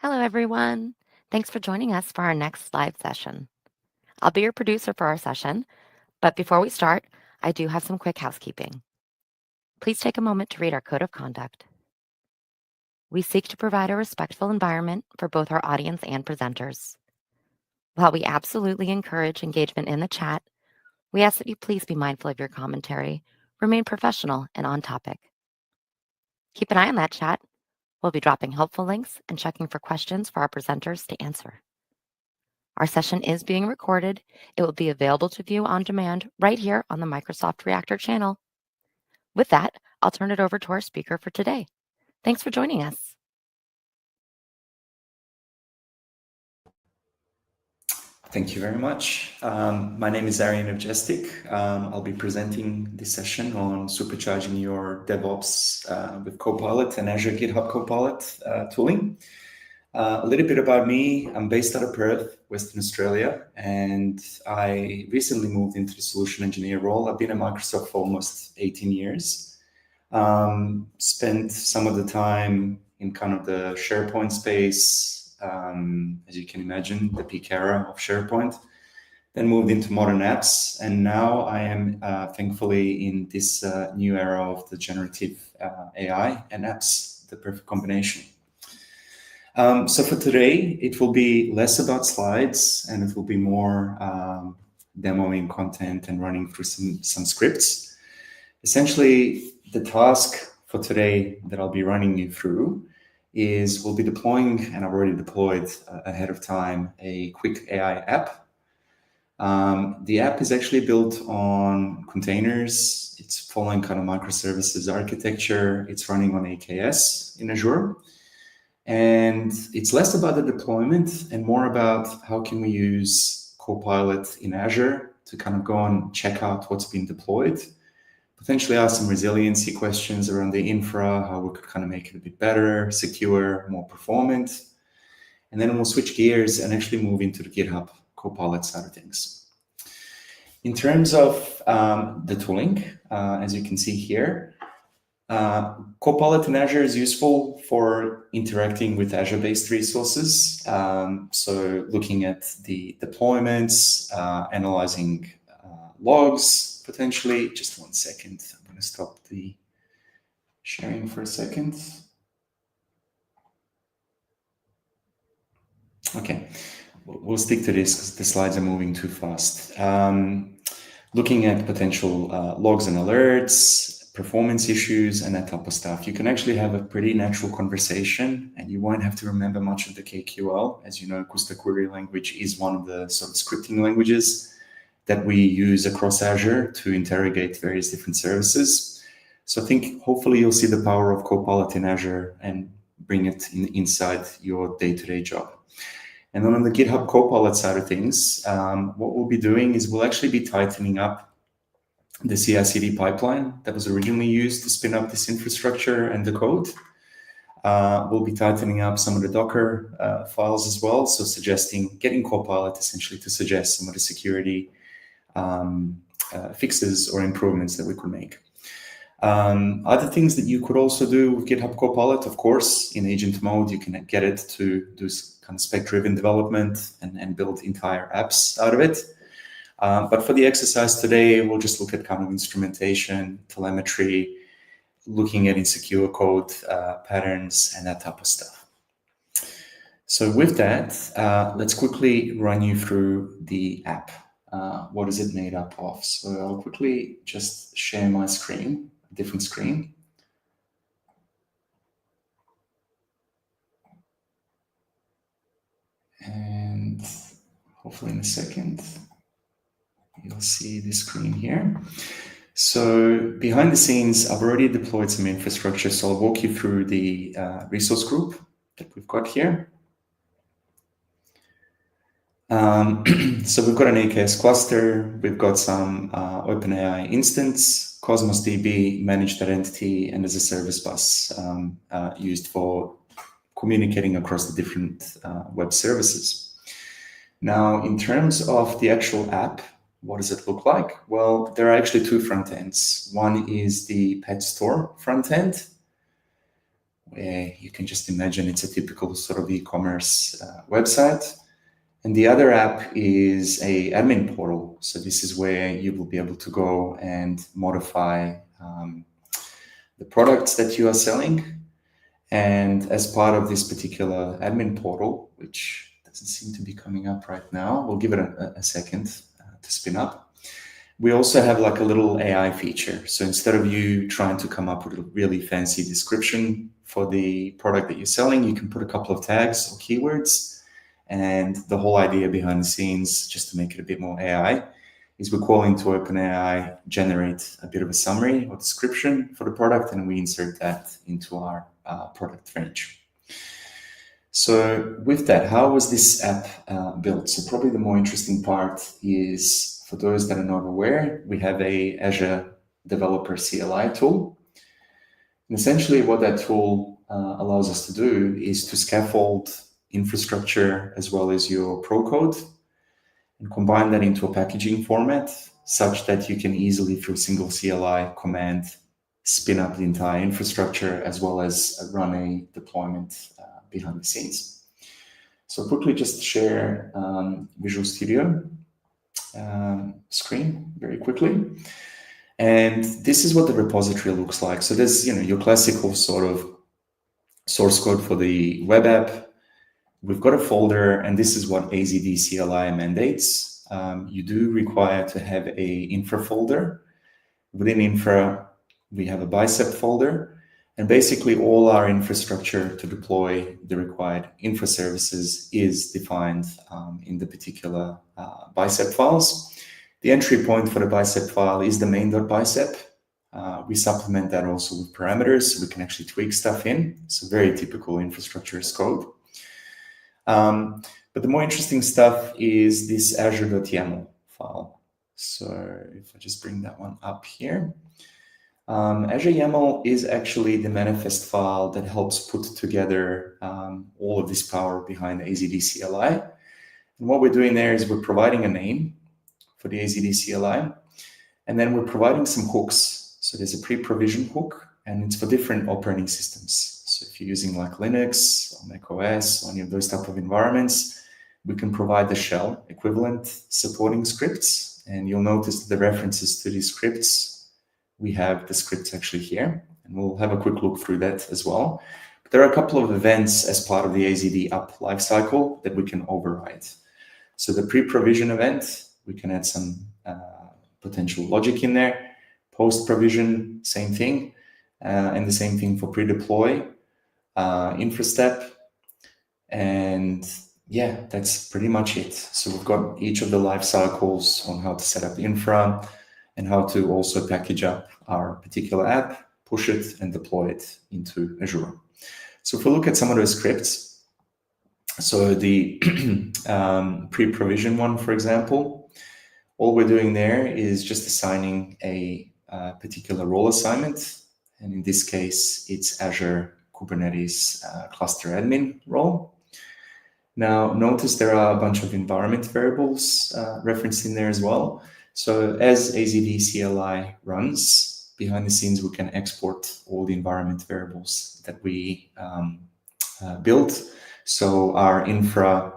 Hello, everyone. Thanks for joining us for our next live session. I'll be your producer for our session, but before we start, I do have some quick housekeeping. Please take a moment to read our code of conduct. We seek to provide a respectful environment for both our audience and presenters. While we absolutely encourage engagement in the chat, we ask that you please be mindful of your commentary, remain professional and on topic. Keep an eye on that chat. We'll be dropping helpful links and checking for questions for our presenters to answer. Our session is being recorded. It will be available to view on demand right here on the Microsoft Reactor channel. With that, I'll turn it over to our speaker for today. Thanks for joining us. Thank you very much. My name is Arian Nevjestic. I'll be presenting this session on supercharging your DevOps with Copilot and Azure GitHub Copilot tooling. A little bit about me. I'm based out of Perth, Western Australia, and I recently moved into the solution engineer role. I've been at Microsoft for almost 18 years. Spent some of the time in kind of the SharePoint space, as you can imagine, the peak era of SharePoint, then moved into modern apps. And now I am thankfully in this new era of the generative AI and apps, the perfect combination. So for today, it will be less about slides and it will be more demoing content and running through some scripts. Essentially, the task for today that I'll be running you through is we'll be deploying, and I've already deployed ahead of time, a quick AI app. The app is actually built on containers. It's following kind of microservices architecture. It's running on AKS in Azure. And it's less about the deployment and more about how can we use Copilot in Azure to kind of go and check out what's been deployed, potentially ask some resiliency questions around the infra, how we could kind of make it a bit better, secure, more performant. And then we'll switch gears and actually move into the GitHub Copilot side of things. In terms of the tooling, as you can see here, Copilot in Azure is useful for interacting with Azure-based resources. So looking at the deployments, analyzing logs, potentially. Just 1 second. I'm going to stop the sharing for a second. Okay, we'll stick to this because the slides are moving too fast. Looking at potential logs and alerts, performance issues, and that type of stuff. You can actually have a pretty natural conversation and you won't have to remember much of the KQL. As you know, Kusta query language is one of the sort of scripting languages that we use across Azure to interrogate various different services. So I think hopefully you'll see the power of Copilot in Azure and bring it inside your day-to-day job. And then on the GitHub Copilot side of things, what we'll be doing is we'll actually be tightening up the CI/CD pipeline that was originally used to spin up this infrastructure and the code. We'll be tightening up some of the Docker files as well. So getting Copilot essentially to suggest some of the security fixes or improvements that we could make. Other things that you could also do with GitHub Copilot, of course, in agent mode, you can get it to do kind of spec-driven development and build entire apps out of it. But for the exercise today, we'll just look at kind of instrumentation, telemetry, looking at insecure code patterns and that type of stuff. So with that, let's quickly run you through the app. What is it made up of? So I'll quickly just share my screen, a different screen. And hopefully in a second, you'll see the screen here. So behind the scenes, I've already deployed some infrastructure. So I'll walk you through the resource group that we've got here. So we've got an AKS cluster, we've got some OpenAI instance, Cosmos DB, managed identity, and there's a service bus used for communicating across the different web services. Now, in terms of the actual app, what does it look like? Well, there are actually two front ends. One is the pet store front end, where you can just imagine it's a typical sort of e-commerce website. And the other app is a admin portal. So this is where you will be able to go and modify the products that you are selling. And as part of this particular admin portal, which doesn't seem to be coming up right now, we'll give it a second to spin up. We also have like a little AI feature. So instead of you trying to come up with a really fancy description for the product that you're selling, you can put a couple of tags or keywords. And the whole idea behind the scenes, just to make it a bit more AI, is we're calling to OpenAI, generate a bit of a summary or description for the product, and we insert that into our product range. So with that, how was this app built? So probably the more interesting part is, for those that are not aware, we have a Azure Developer CLI tool. And essentially what that tool allows us to do is to scaffold infrastructure as well as your pro code and combine that into a packaging format such that you can easily, through a single CLI command, spin up the entire infrastructure as well as run a deployment behind the scenes. So quickly just share Visual Studio screen very quickly. And this is what the repository looks like. So there's your classical sort of source code for the web app. We've got a folder, and this is what AZD CLI mandates. You do require to have a infra folder. Within infra, we have a bicep folder, and basically all our infrastructure to deploy the required infra services is defined in the particular bicep files. The entry point for the bicep file is the main.bicep. We supplement that also with parameters, so we can actually tweak stuff in. So very typical infrastructure as code. But the more interesting stuff is this azure.yaml file. So if I just bring that one up here, Azure YAML is actually the manifest file that helps put together all of this power behind AZD CLI. And what we're doing there is we're providing a name for the AZD CLI, and then we're providing some hooks. So there's a pre-provision hook, and it's for different operating systems. So if you're using like Linux or Mac OS or any of those type of environments, we can provide the shell equivalent supporting scripts. And you'll notice the references to these scripts. We have the scripts actually here, and we'll have a quick look through that as well. But there are a couple of events as part of the AZD app lifecycle that we can override. So the pre-provision event, we can add some potential logic in there. Post-provision, same thing. And the same thing for pre-deploy. Infra step, and yeah, that's pretty much it. So we've got each of the life cycles on how to set up infra and how to also package up our particular app, push it and deploy it into Azure. So if we look at some of those scripts, so the pre-provision one, for example, all we're doing there is just assigning a particular role assignment. And in this case, it's Azure Kubernetes cluster admin role. Now, notice there are a bunch of environment variables referenced in there as well. So as AZD CLI runs, behind the scenes, we can export all the environment variables that we built. So our infra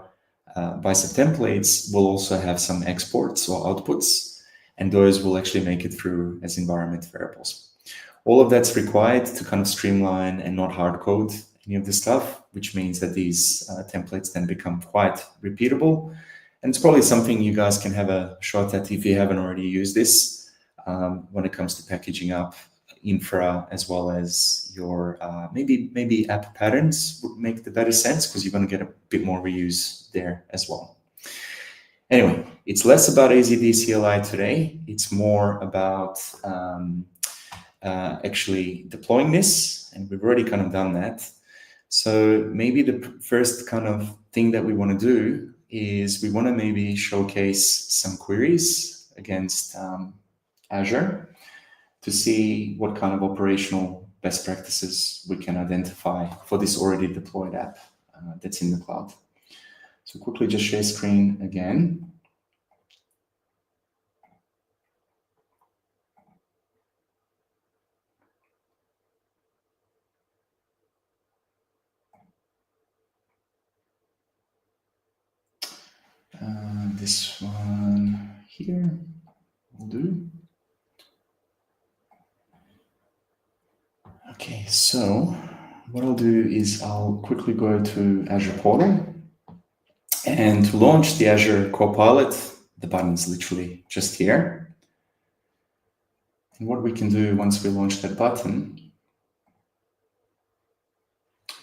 bicep templates will also have some exports or outputs, and those will actually make it through as environment variables. All of that's required to kind of streamline and not hard code any of the stuff, which means that these templates then become quite repeatable. And it's probably something you guys can have a shot at if you haven't already used this when it comes to packaging up infra as well as your maybe app patterns would make the better sense, because you're going to get a bit more reuse there as well. Anyway, it's less about AZD CLI today. It's more about actually deploying this, and we've already kind of done that. So maybe the first kind of thing that we want to do is we want to maybe showcase some queries against Azure to see what kind of operational best practices we can identify for this already deployed app that's in the cloud. So quickly just share screen again. This one here will do. Okay, so what I'll do is I'll quickly go to Azure Portal, and to launch the Azure Copilot, the button is literally just here. And what we can do once we launch that button,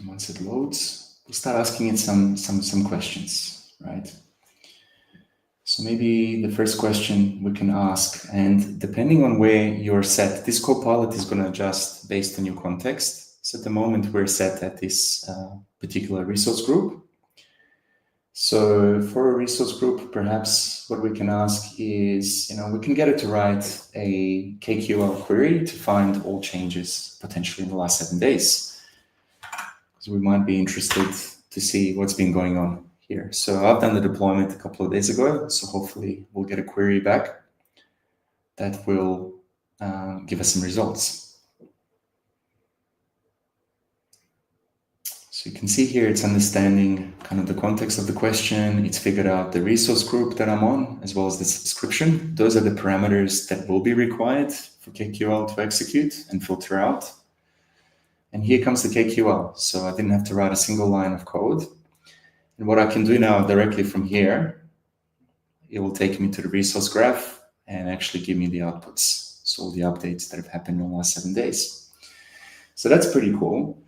once it loads, we'll start asking it some questions, right? So maybe the first question we can ask, and depending on where you're set, this Copilot is going to adjust based on your context. So at the moment we're set at this particular resource group. So for a resource group, perhaps what we can ask is, we can get it to write a KQL query to find all changes potentially in the last 7 days. Because we might be interested to see what's been going on here. So I've done the deployment a couple of days ago, so hopefully we'll get a query back that will give us some results. So you can see here it's understanding kind of the context of the question. It's figured out the resource group that I'm on, as well as the subscription. Those are the parameters that will be required for KQL to execute and filter out. And here comes the KQL. So I didn't have to write a single line of code. And what I can do now directly from here, it will take me to the resource graph and actually give me the outputs. So all the updates that have happened in the last 7 days. So that's pretty cool.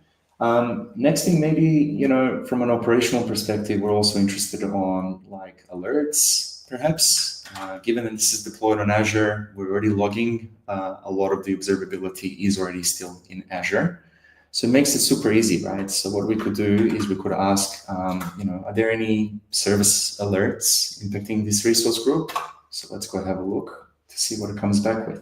Next thing, maybe, from an operational perspective, we're also interested on like alerts, perhaps. Given that this is deployed on Azure, we're already logging. A lot of the observability is already still in Azure. So it makes it super easy, right? So what we could do is we could ask, are there any service alerts impacting this resource group? So let's go have a look to see what it comes back with.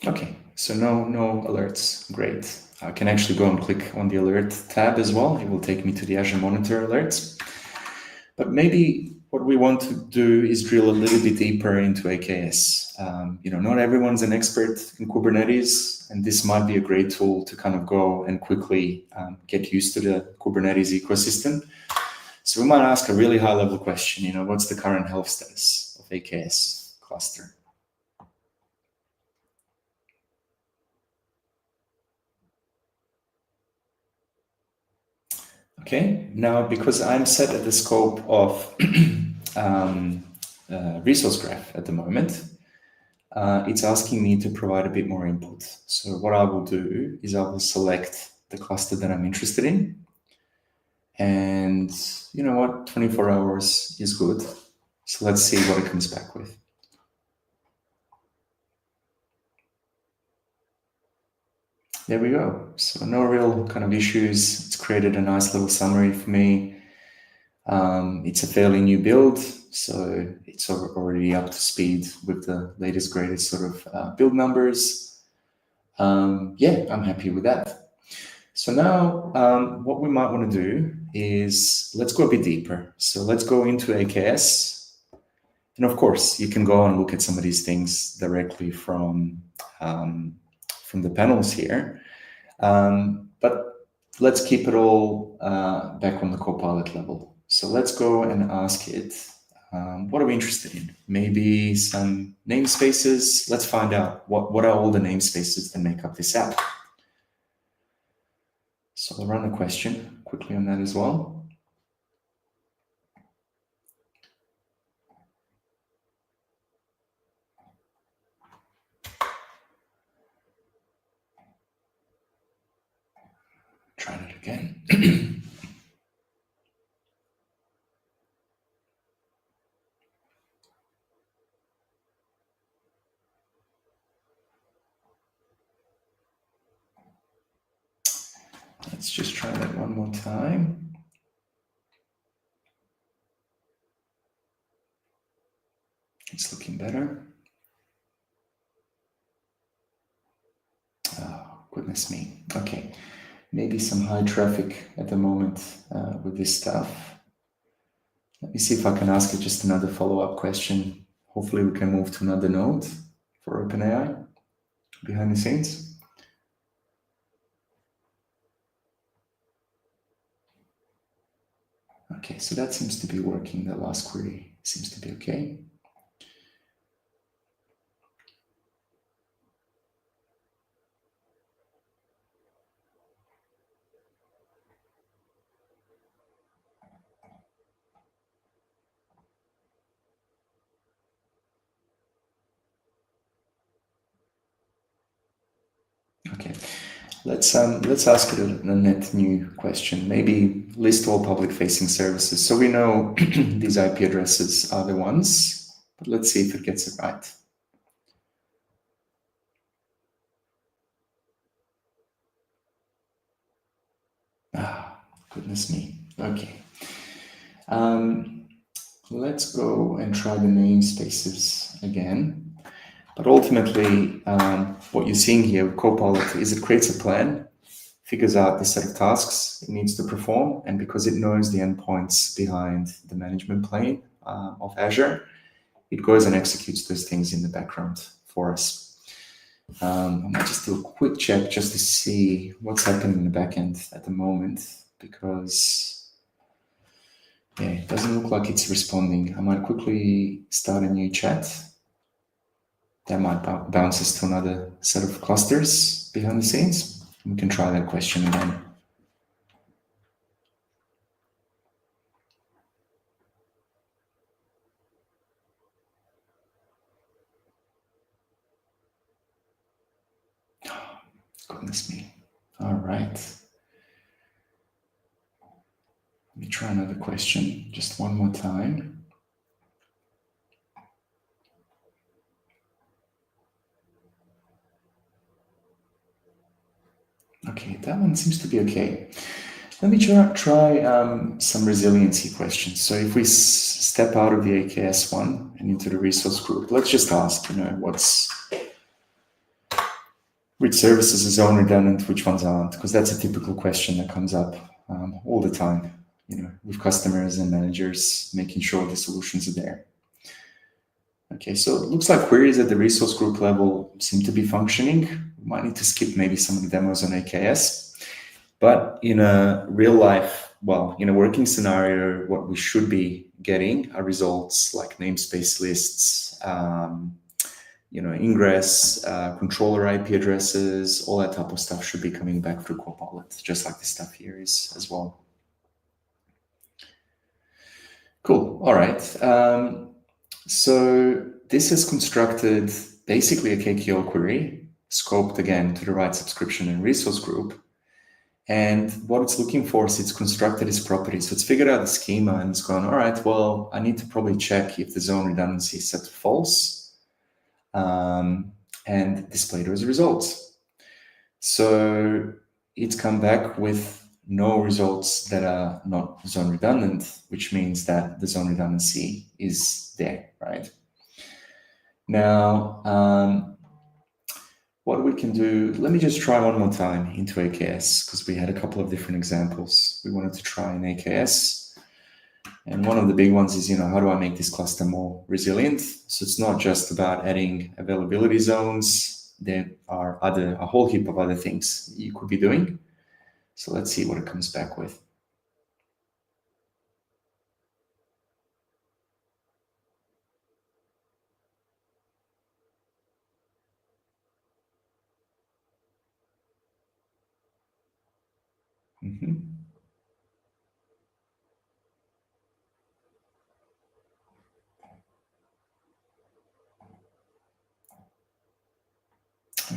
Okay, so no alerts. Great. I can actually go and click on the alert tab as well. It will take me to the Azure Monitor alerts. But maybe what we want to do is drill a little bit deeper into AKS. Not everyone's an expert in Kubernetes, and this might be a great tool to kind of go and quickly get used to the Kubernetes ecosystem. So we might ask a really high-level question, what's the current health status of AKS cluster? Okay, now because I'm set at the scope of resource graph at the moment, it's asking me to provide a bit more input. So what I will do is I will select the cluster that I'm interested in. And you know what, 24 hours is good. So let's see what it comes back with. There we go. So no real kind of issues. It's created a nice little summary for me. It's a fairly new build, so it's already up to speed with the latest, greatest sort of build numbers. Yeah, I'm happy with that. So now what we might want to do is let's go a bit deeper. So let's go into AKS. And of course, you can go and look at some of these things directly from the panels here. But let's keep it all back on the Copilot level. So let's go and ask it, what are we interested in? Maybe some namespaces. Let's find out what are all the namespaces that make up this app. So I'll run a question quickly on that as well. Try it again. Let's just try that one more time. It's looking better. Oh, goodness me. Okay, maybe some high traffic at the moment with this stuff. Let me see if I can ask it just another follow-up question. Hopefully we can move to another node for OpenAI behind the scenes. Okay, so that seems to be working. The last query seems to be okay. Okay, let's ask it a net new question. Maybe list all public-facing services. So we know these IP addresses are the ones, but let's see if it gets it right. Ah, goodness me. Okay. Let's go and try the namespaces again. But ultimately, what you're seeing here with Copilot is it creates a plan, figures out the set of tasks it needs to perform, and because it knows the endpoints behind the management plane of Azure, it goes and executes those things in the background for us. I might just do a quick check just to see what's happening in the backend at the moment, because yeah, it doesn't look like it's responding. I might quickly start a new chat. That might bounce us to another set of clusters behind the scenes. We can try that question again. Goodness me. All right. Let me try another question just one more time. Okay, that one seems to be okay. Let me try some resiliency questions. So if we step out of the AKS one and into the resource group, let's just ask, which services are zone redundant, which ones aren't, because that's a typical question that comes up all the time, with customers and managers, making sure the solutions are there. Okay, so it looks like queries at the resource group level seem to be functioning. We might need to skip maybe some of the demos on AKS. But in a real life, in a working scenario, what we should be getting are results like namespace lists, ingress, controller IP addresses, all that type of stuff should be coming back through Copilot, just like this stuff here is as well. Cool. All right. So this is constructed basically a KQL query, scoped again to the right subscription and resource group. And what it's looking for is it's constructed its properties. So it's figured out the schema and it's gone, all right, well, I need to probably check if the zone redundancy is set to false and display those results. So it's come back with no results that are not zone redundant, which means that the zone redundancy is there, right? Now, what we can do, let me just try one more time into AKS, because we had a couple of different examples we wanted to try in AKS. And one of the big ones is, how do I make this cluster more resilient? So it's not just about adding availability zones. There are a whole heap of other things you could be doing. So let's see what it comes back with.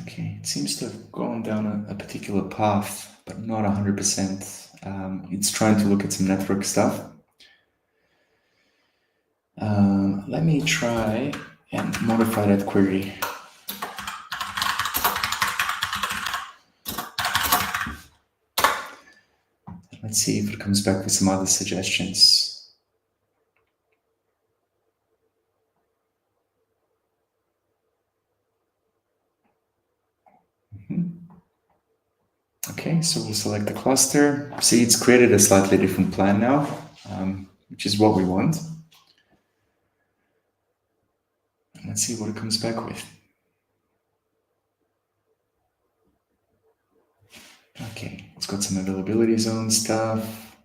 Okay, it seems to have gone down a particular path, but not 100%. It's trying to look at some network stuff. Let me try and modify that query. Let's see if it comes back with some other suggestions. Okay, so we'll select the cluster. See, it's created a slightly different plan now, which is what we want. And let's see what it comes back with. Okay, it's got some availability zone stuff.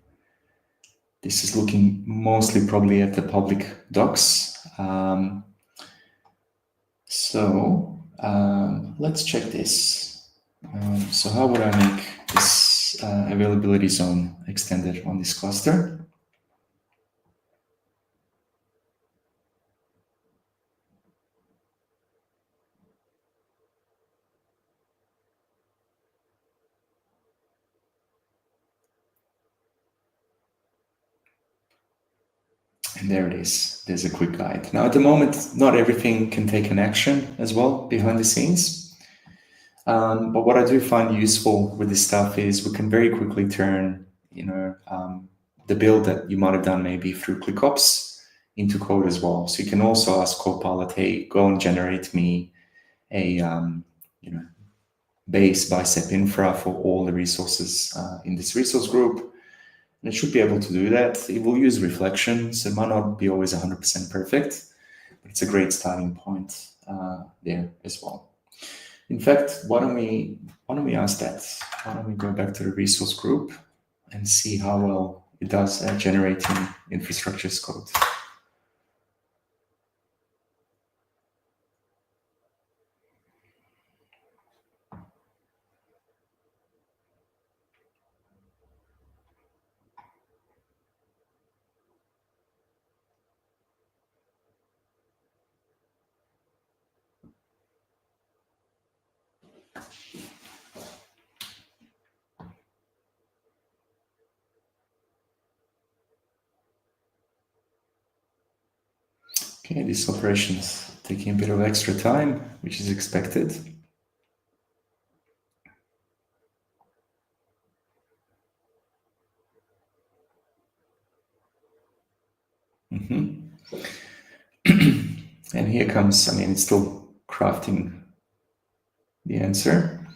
This is looking mostly probably at the public docs. Let's check this. So how would I make this availability zone extended on this cluster? And there it is. There's a quick guide. Now, at the moment, not everything can take an action as well behind the scenes. But what I do find useful with this stuff is we can very quickly turn, the build that you might have done maybe through ClickOps into code as well. So you can also ask Copilot, hey, go and generate me a, base bicep infra for all the resources in this resource group. And it should be able to do that. It will use reflection, so it might not be always 100% perfect, but it's a great starting point there as well. In fact, why don't we ask that? Why don't we go back to the resource group and see how well it does at generating infrastructure as code. Okay, this operation is taking a bit of extra time, which is expected. And here comes, it's still crafting the answer.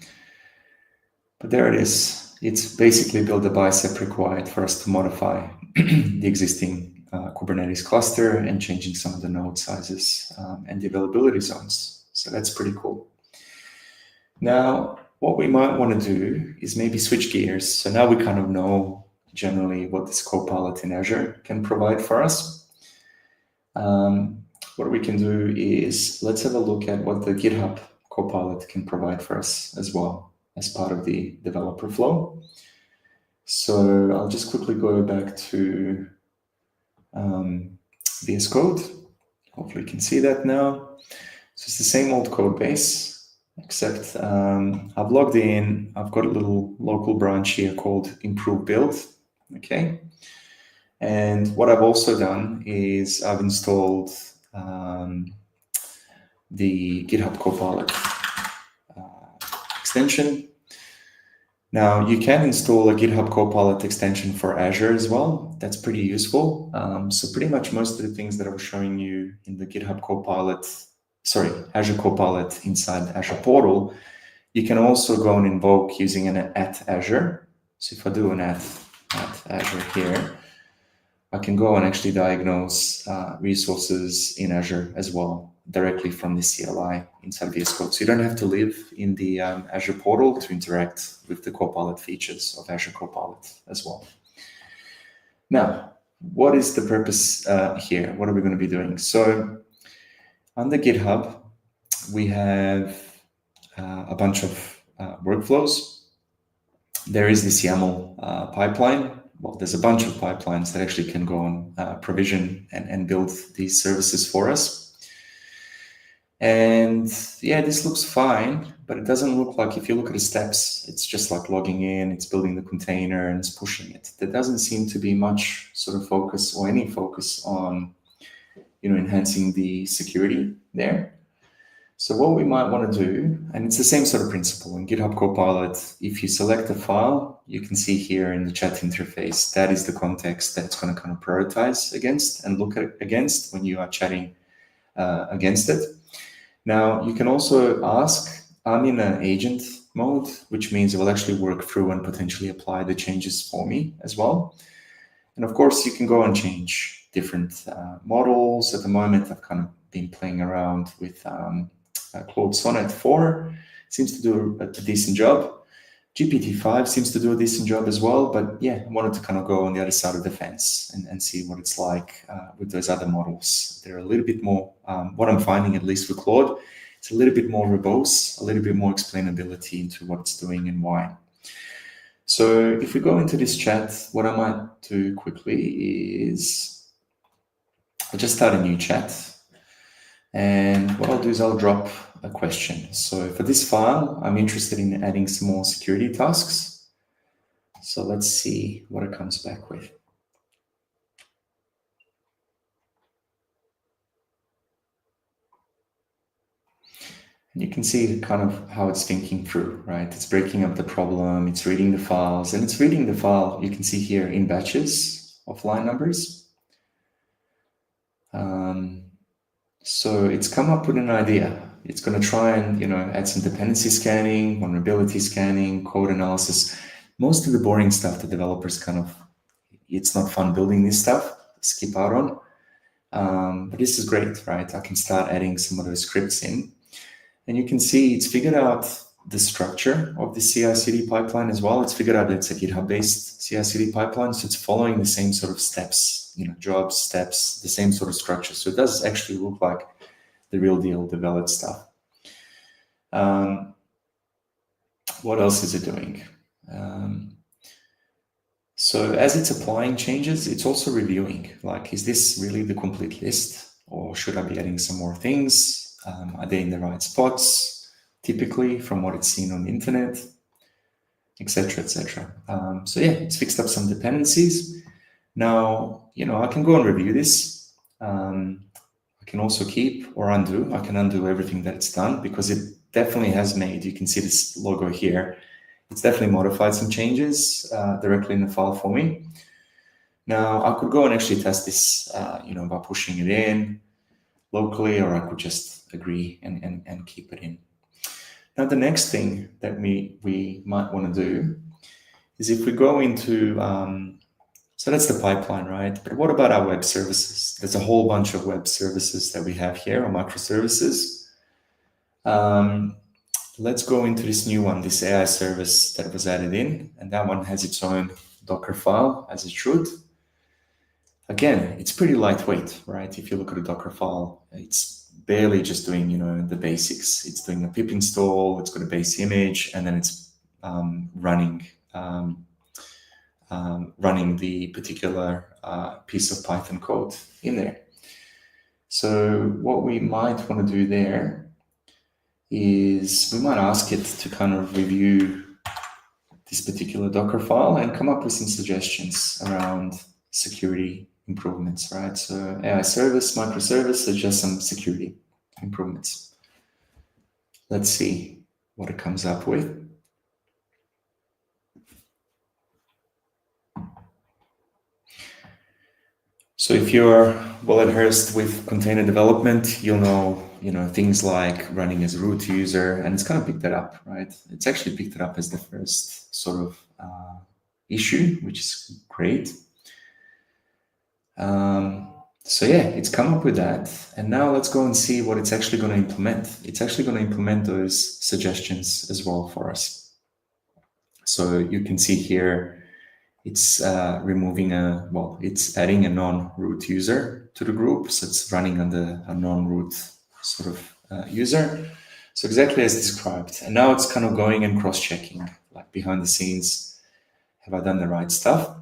But there it is. It's basically built the bicep required for us to modify the existing Kubernetes cluster and changing some of the node sizes and the availability zones. So that's pretty cool. Now, what we might want to do is maybe switch gears. So now we kind of know generally what this Copilot in Azure can provide for us. What we can do is let's have a look at what the GitHub Copilot can provide for us as well as part of the developer flow. So I'll just quickly go back to VS Code. Hopefully you can see that now. So it's the same old code base, except I've logged in. I've got a little local branch here called improve build. Okay. And what I've also done is I've installed the GitHub Copilot extension. Now, you can install a GitHub Copilot extension for Azure as well. That's pretty useful. So pretty much most of the things that I was showing you in the GitHub Copilot, Azure Copilot inside Azure Portal, You can also go and invoke using an @Azure. So if I do an @Azure here, I can go and actually diagnose resources in Azure as well, directly from the CLI inside VS Code. So you don't have to live in the Azure portal to interact with the Copilot features of Azure Copilot as well. Now, what is the purpose here? What are we going to be doing? So on the GitHub, we have a bunch of workflows. There is this YAML pipeline. Well, there's a bunch of pipelines that actually can go on provision and build these services for us. And yeah, this looks fine, but it doesn't look like, if you look at the steps, it's just like logging in, it's building the container and it's pushing it. There doesn't seem to be much sort of focus or any focus on, enhancing the security there. So what we might want to do, and it's the same sort of principle in GitHub Copilot, if you select a file, you can see here in the chat interface, that is the context that it's going to kind of prioritize against and look at against when you are chatting against it. Now, you can also ask, I'm in an agent mode, which means it will actually work through and potentially apply the changes for me as well. And of course, you can go and change different models. At the moment, I've kind of been playing around with Claude Sonnet 4, seems to do a decent job. GPT-5 seems to do a decent job as well. But yeah, I wanted to kind of go on the other side of the fence and see what it's like with those other models. They're a little bit more, what I'm finding, at least with Claude, it's a little bit more verbose, a little bit more explainability into what it's doing and why. So if we go into this chat, what I might do quickly is I'll just start a new chat. And what I'll do is I'll drop a question. So for this file, I'm interested in adding some more security tasks. So let's see what it comes back with. And you can see kind of how it's thinking through, right? It's breaking up the problem, it's reading the files, and it's reading the file, you can see here, in batches of line numbers. So it's come up with an idea. It's going to try and, add some dependency scanning, vulnerability scanning, code analysis. Most of the boring stuff, the developers it's not fun building this stuff, skip out on. But this is great, right? I can start adding some of those scripts in. And you can see it's figured out the structure of the CI/CD pipeline as well. It's figured out that it's a GitHub-based CI/CD pipeline, so it's following the same sort of steps, jobs, steps, the same sort of structure. So it does actually look like the real deal developed stuff. What else is it doing? So as it's applying changes, it's also reviewing, like, is this really the complete list, or should I be adding some more things? Are they in the right spots, typically from what it's seen on the internet, etc., etc. So yeah, it's fixed up some dependencies. Now, I can go and review this. I can also keep or undo. I can undo everything that it's done, because it definitely has made, you can see this logo here, it's definitely modified some changes directly in the file for me. Now, I could go and actually test this, by pushing it in locally, or I could just agree and keep it in. Now, the next thing that we might want to do is, if we go into, so that's the pipeline, right? But what about our web services? There's a whole bunch of web services that we have here, or microservices. Let's go into this new one, this AI service that was added in, and that one has its own Docker file, as it should. Again, it's pretty lightweight, right? If you look at a Docker file, it's barely just doing, the basics. It's doing a pip install, it's got a base image, and then it's running the particular piece of Python code in there. So what we might want to do there is we might ask it to kind of review this particular Docker file and come up with some suggestions around security improvements, right? So AI service, microservice, suggest some security improvements. Let's see what it comes up with. So if you're well versed with container development, you'll know things like running as a root user, and it's kind of picked that up, right? It's actually picked it up as the first sort of issue, which is great. So yeah, it's come up with that. And now let's go and see what it's actually going to implement. It's actually going to implement those suggestions as well for us. So you can see here, it's it's adding a non-root user to the group. So it's running under a non-root sort of user. So exactly as described. And now it's kind of going and cross-checking, like behind the scenes, have I done the right stuff?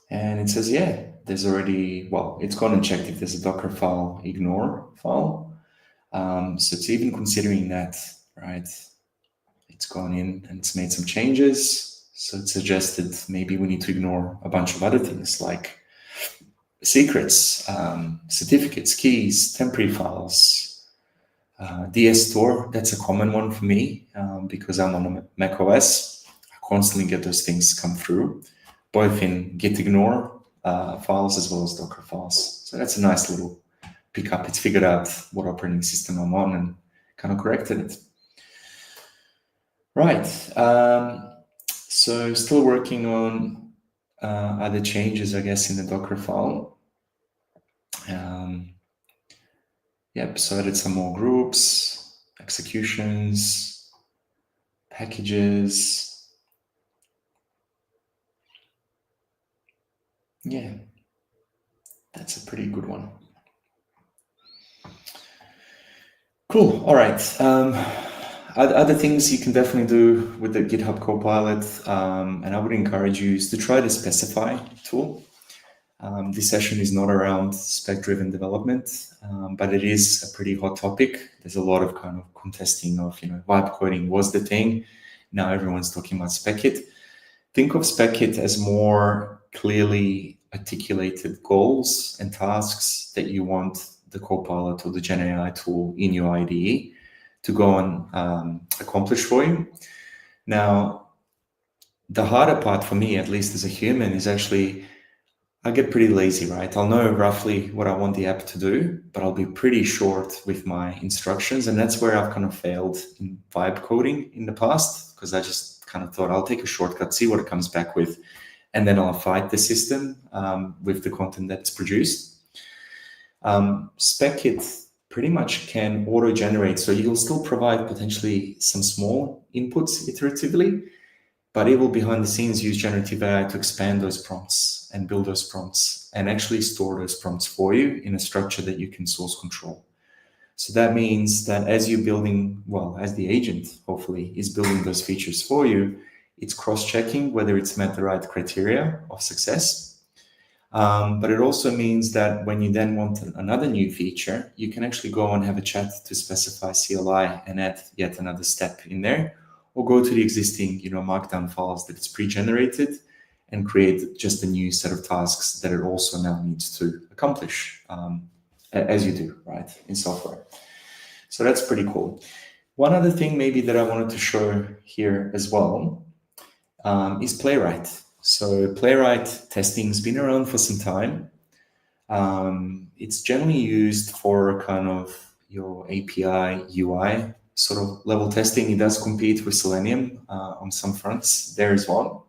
And it says, yeah, there's already, it's gone and checked if there's a Dockerfile ignore file. So it's even considering that, right? It's gone in and it's made some changes. So it suggested maybe we need to ignore a bunch of other things like secrets, certificates, keys, temporary files, DS store. That's a common one for me because I'm on a Mac OS. I constantly get those things come through, both in git ignore files as well as Docker files. So that's a nice little pickup. It's figured out what operating system I'm on and kind of corrected it. Right. So still working on other changes, I guess, in the Docker file. Yep, so added some more groups, executions, packages. Yeah, that's a pretty good one. Cool. All right. Other things you can definitely do with the GitHub Copilot, and I would encourage you is to try the Specify tool. This session is not around spec-driven development, but it is a pretty hot topic. There's a lot of kind of contesting of, vibe coding was the thing. Now everyone's talking about Spec-It. Think of Spec-It as more clearly articulated goals and tasks that you want the Copilot or the Gen AI tool in your IDE to go and accomplish for you. Now, the harder part for me, at least as a human, is actually I get pretty lazy, right? I'll know roughly what I want the app to do, but I'll be pretty short with my instructions. And that's where I've kind of failed in vibe coding in the past, because I just kind of thought I'll take a shortcut, see what it comes back with, and then I'll fight the system with the content that's produced. Spec-It pretty much can auto-generate. So you'll still provide potentially some small inputs iteratively, but it will behind the scenes use generative AI to expand those prompts and build those prompts and actually store those prompts for you in a structure that you can source control. So that means that as you're building, as the agent hopefully is building those features for you, it's cross-checking whether it's met the right criteria of success. But it also means that when you then want another new feature, you can actually go and have a chat to specify CLI and add yet another step in there, or go to the existing, markdown files that it's pre-generated and create just a new set of tasks that it also now needs to accomplish, as you do, right, in software. So that's pretty cool. One other thing maybe that I wanted to show here as well is Playwright. So Playwright testing has been around for some time. It's generally used for kind of your API UI sort of level testing. It does compete with Selenium on some fronts there as well.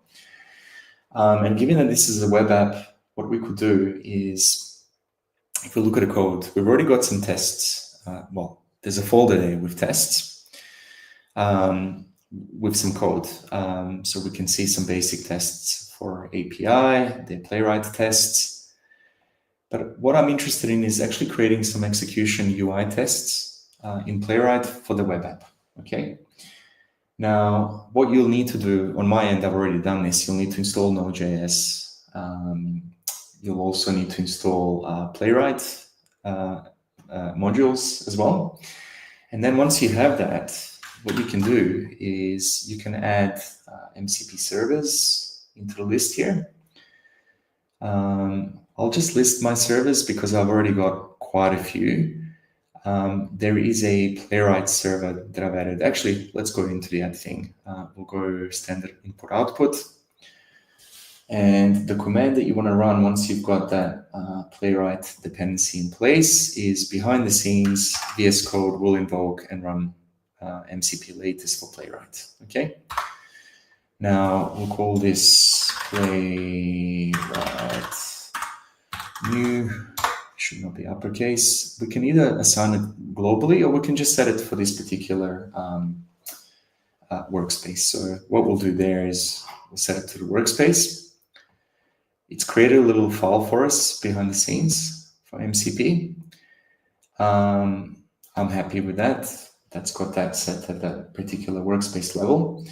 And given that this is a web app, what we could do is, if we look at the code, we've already got some tests. There's a folder there with tests, with some code. So we can see some basic tests for API, the Playwright tests. But what I'm interested in is actually creating some execution UI tests in Playwright for the web app, okay? Now, what you'll need to do, on my end, I've already done this, you'll need to install Node.js. You'll also need to install Playwright modules as well. And then once you have that, what you can do is you can add MCP servers into the list here. I'll just list my servers because I've already got quite a few. There is a Playwright server that I've added. Actually, let's go into the add thing. We'll go standard input output. And the command that you want to run once you've got that Playwright dependency in place is behind the scenes, VS Code will invoke and run MCP latest for Playwright. Okay. Now we'll call this Playwright new. Should not be uppercase. We can either assign it globally or we can just set it for this particular workspace. So what we'll do there is we'll set it to the workspace. It's created a little file for us behind the scenes for MCP. I'm happy with that. That's got that set at that particular workspace level.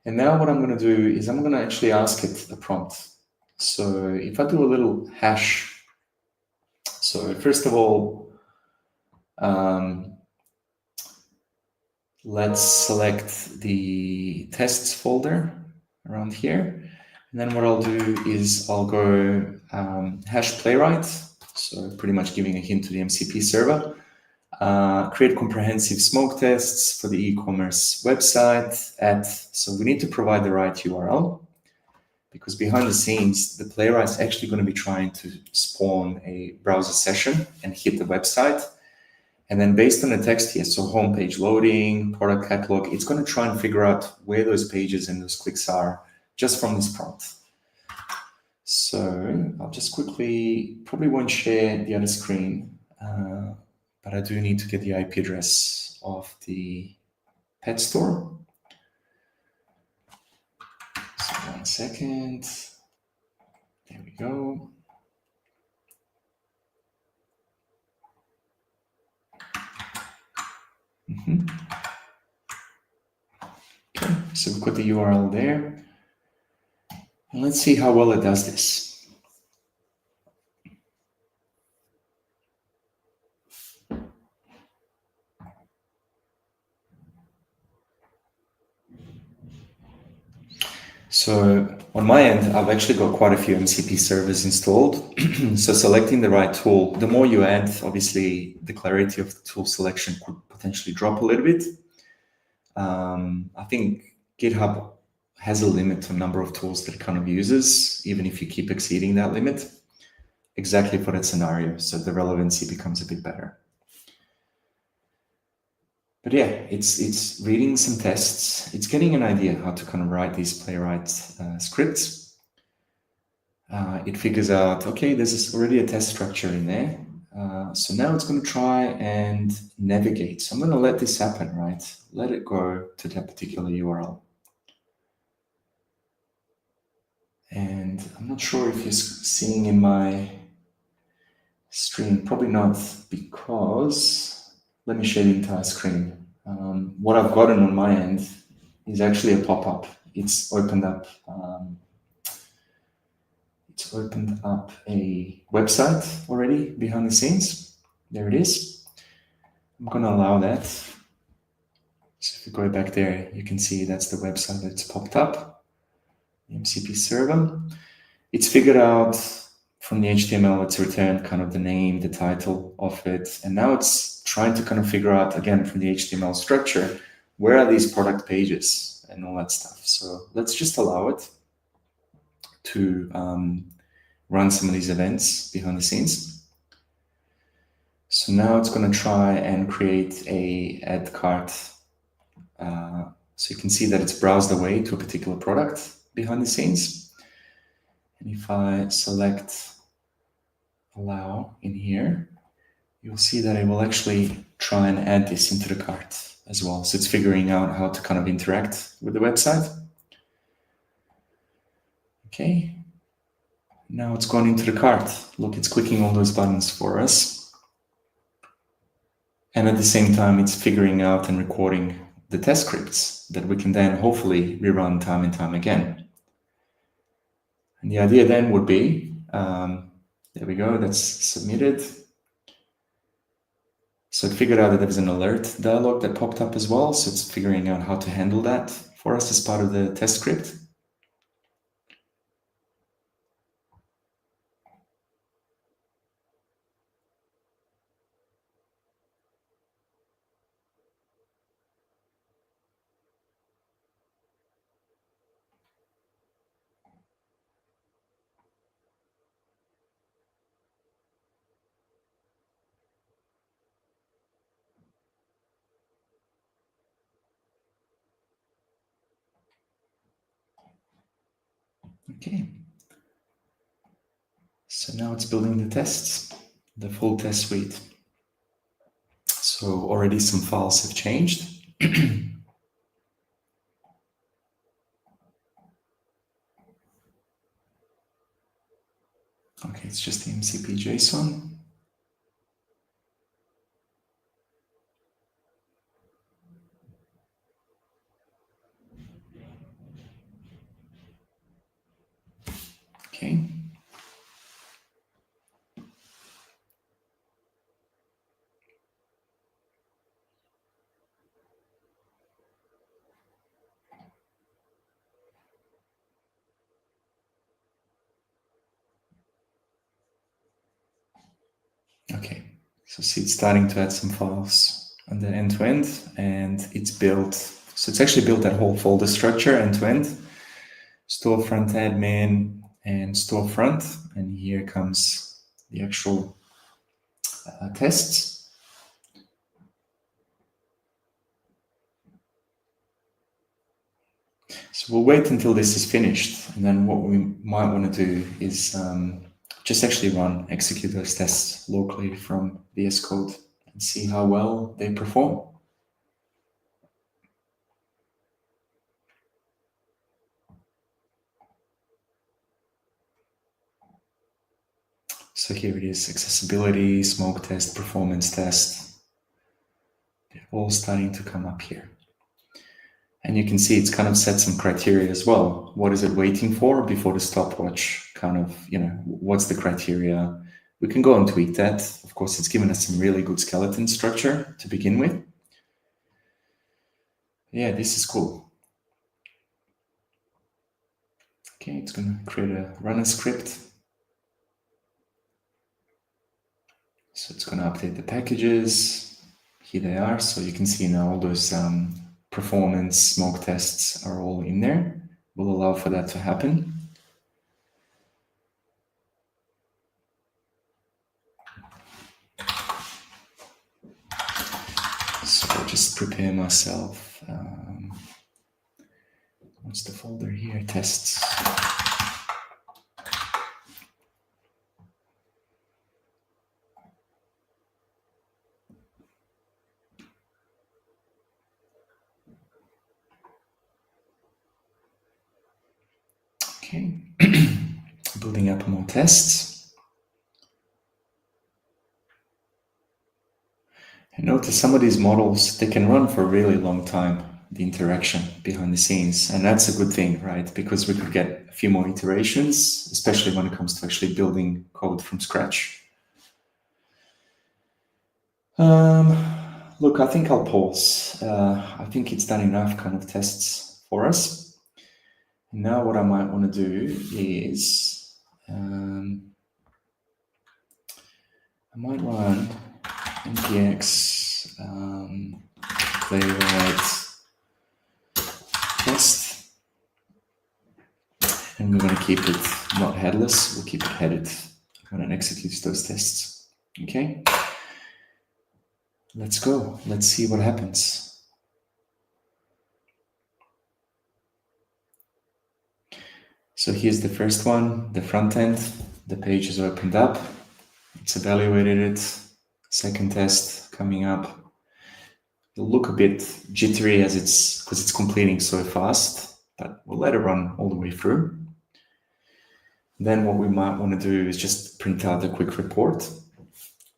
And now what I'm going to do is I'm going to actually ask it a prompt. So if I do a little hash, so first of all, let's select the tests folder around here. And then what I'll do is I'll go hash playwright. So pretty much giving a hint to the MCP server. Create comprehensive smoke tests for the e-commerce website so we need to provide the right URL because behind the scenes, the Playwright is actually going to be trying to spawn a browser session and hit the website. And then based on the text here, so homepage loading, product catalog, it's going to try and figure out where those pages and those clicks are just from this prompt. So I'll just quickly, probably won't share the other screen, but I do need to get the IP address of the pet store. So 1 second. There we go. Okay, so we've got the URL there. And let's see how well it does this. So on my end, I've actually got quite a few MCP servers installed. So selecting the right tool, the more you add, obviously the clarity of the tool selection could potentially drop a little bit. I think GitHub has a limit on number of tools that it kind of uses, even if you keep exceeding that limit, exactly for that scenario. So the relevancy becomes a bit better. But yeah, it's reading some tests. It's getting an idea how to kind of write these Playwright scripts. It figures out, okay, there's already a test structure in there. So now it's going to try and navigate. So I'm going to let this happen, right? Let it go to that particular URL. And I'm not sure if you're seeing in my stream, probably not, because let me share the entire screen. What I've gotten on my end is actually a pop-up. It's opened up a website already behind the scenes. There it is. I'm going to allow that. So if you go back there, you can see that's the website that's popped up, the MCP server. It's figured out from the HTML, it's returned kind of the name, the title of it. And now it's trying to kind of figure out, again, from the HTML structure, where are these product pages and all that stuff. So let's just allow it to run some of these events behind the scenes. So now it's going to try and create a add cart. So you can see that it's browsed away to a particular product behind the scenes. And if I select allow in here, you'll see that it will actually try and add this into the cart as well. So it's figuring out how to kind of interact with the website. Okay. Now it's gone into the cart. Look, it's clicking all those buttons for us. And at the same time, it's figuring out and recording the test scripts that we can then hopefully rerun time and time again. And the idea then would be, there we go, that's submitted. So it figured out that there was an alert dialog that popped up as well. So it's figuring out how to handle that for us as part of the test script. Okay. So now it's building the tests, the full test suite. So already some files have changed. Okay, it's just the MCP JSON. Okay. Okay, so see it's starting to add some files on the end-to-end, and it's built, so it's actually built that whole folder structure end-to-end, storefront admin and storefront, and here comes the actual tests. So we'll wait until this is finished, and then what we might want to do is just actually execute those tests locally from VS Code and see how well they perform. So here it is, accessibility, smoke test, performance test. They're all starting to come up here. And you can see it's kind of set some criteria as well. What is it waiting for before the stopwatch? Kind of, what's the criteria? We can go and tweak that. Of course, it's given us some really good skeleton structure to begin with. Yeah, this is cool. Okay, it's going to create a runner script. So it's going to update the packages. Here they are. So you can see now all those performance smoke tests are all in there. We'll allow for that to happen. So I'll just prepare myself. What's the folder here? Tests. Okay, building up more tests. And notice some of these models, they can run for a really long time, the interaction behind the scenes. And that's a good thing, right? Because we could get a few more iterations, especially when it comes to actually building code from scratch. Look, I think I'll pause. I think it's done enough kind of tests for us. Now what I might want to do is I might run npx playwright test, and we're going to keep it not headless, we'll keep it headed when it executes those tests. Okay, let's go. Let's see what happens. So here's the first one, the front end. The page is opened up. It's evaluated it. Second test coming up. It'll look a bit jittery because it's completing so fast, but we'll let it run all the way through. Then what we might want to do is just print out a quick report.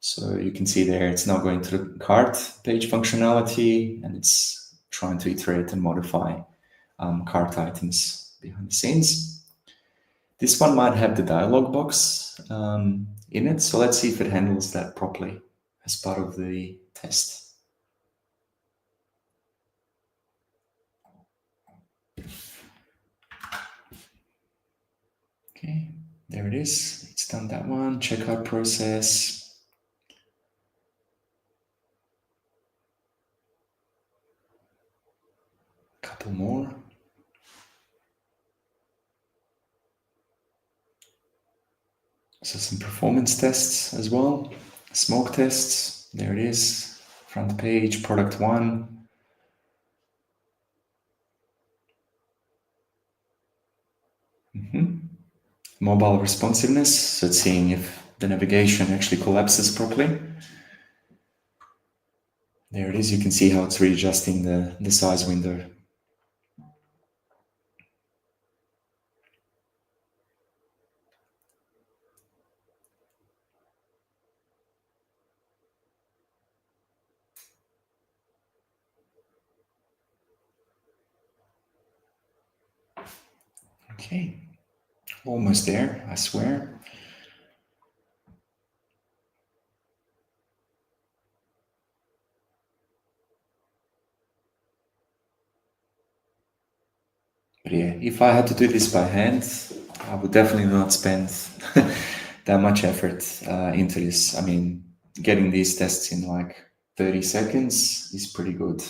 So you can see there, it's now going to the cart page functionality, and it's trying to iterate and modify cart items behind the scenes. This one might have the dialog box in it. So let's see if it handles that properly as part of the test. Okay, there it is. It's done that one. Checkout process. A couple more. So some performance tests as well. Smoke tests. There it is. Front page, product one. mobile responsiveness, so it's seeing if the navigation actually collapses properly. There it is. You can see how it's readjusting the size window. Okay, almost there, I swear. But yeah, if I had to do this by hand, I would definitely not spend that much effort into this. I mean, getting these tests in like 30 seconds is pretty good.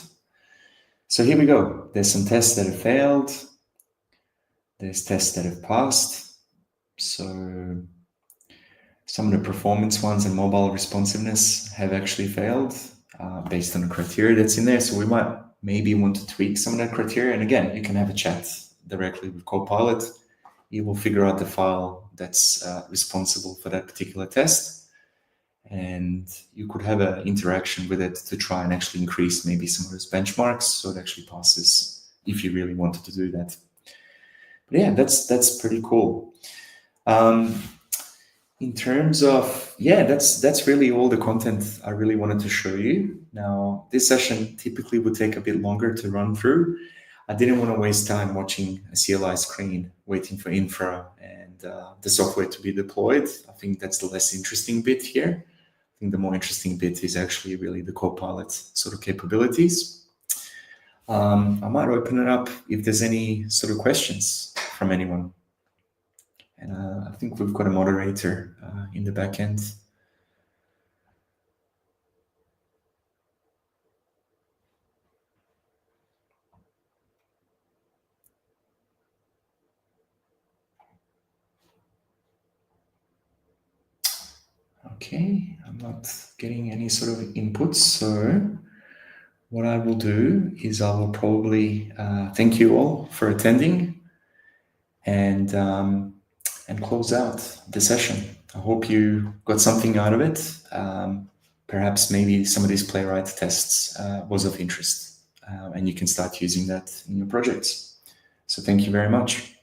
So here we go. There's some tests that have failed. There's tests that have passed. So some of the performance ones and mobile responsiveness have actually failed based on the criteria that's in there. So we might maybe want to tweak some of that criteria. And again, you can have a chat directly with Copilot. You will figure out the file that's responsible for that particular test. And you could have an interaction with it to try and actually increase maybe some of those benchmarks so it actually passes if you really wanted to do that. But yeah, that's pretty cool. In terms of, yeah, that's really all the content I really wanted to show you. Now, this session typically would take a bit longer to run through. I didn't want to waste time watching a CLI screen, waiting for infra and the software to be deployed. I think that's the less interesting bit here. I think the more interesting bit is actually really the Copilot sort of capabilities. I might open it up if there's any sort of questions from anyone. And I think we've got a moderator in the back end. Okay, I'm not getting any sort of inputs. So what I will do is I will probably thank you all for attending and close out the session. I hope you got something out of it. Perhaps maybe some of these Playwright tests was of interest and you can start using that in your projects. So thank you very much.